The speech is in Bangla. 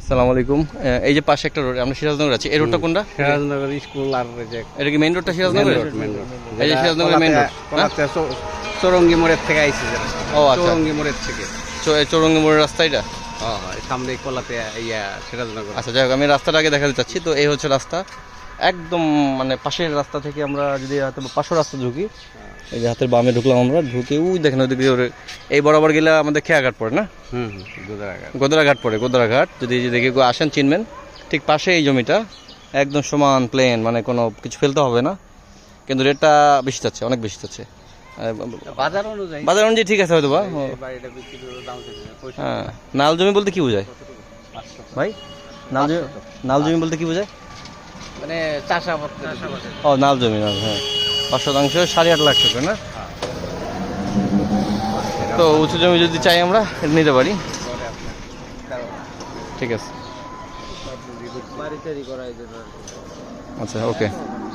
আসসালামু আলাইকুম। এই যে পাশে একটা রোড, আমরা সিরাজনগর আছি, এই রোডটা কোনটা? সিরাজনগর স্কুল আর এটা কি মেইন রোডটা সিরাজনগর? মেন রোড এই যে সিরাজনগরের মেইন রোড। চৌরঙ্গি মোড়ের থেকে আইছে ও আচ্ছা, চৌরঙ্গি মোড়ের থেকে। চৌরঙ্গি মোড়ের রাস্তা এটা। হ্যাঁ সামনে কলাতে সিরাজনগর। আচ্ছা যাই হোক, আমি রাস্তাটা আগে দেখাতে চাচ্ছি। তো এই হচ্ছে রাস্তা, একদম মানে পাশের রাস্তা থেকে আমরা যদি হয়তো পাশের রাস্তা ঢুকি, এই যে হাতের বামে ঢুকলাম আমরা, ঢুকে ওই দেখেন ওইদিকে এই বরাবর গেলে আমাদের খেয়াঘাট পড়ে না, গোদরাঘাট পড়ে। গোদরাঘাট যদি দেখে কেউ আসেন চিনবেন। ঠিক পাশে এই জমিটা একদম সমান প্লেন, মানে কোনো কিছু ফেলতে হবে না, কিন্তু রেটটা বেশি চাচ্ছে, অনেক বেশি চাচ্ছে। বাজার অনুযায়ী ঠিক আছে হয়তো বা। হ্যাঁ, নাল জমি বলতে কি বোঝায় ভাই? নাল জমি বলতে কি বোঝায়? মানে চাষাবাদ। ও নাল জমি, নাল, হ্যাঁ। 5 শতাংশ 8.5 লাখ টাকা না? তো উঁচু জমি যদি চাই আমরা এটা নিতে পারি। ঠিক আছে, আচ্ছা, ওকে।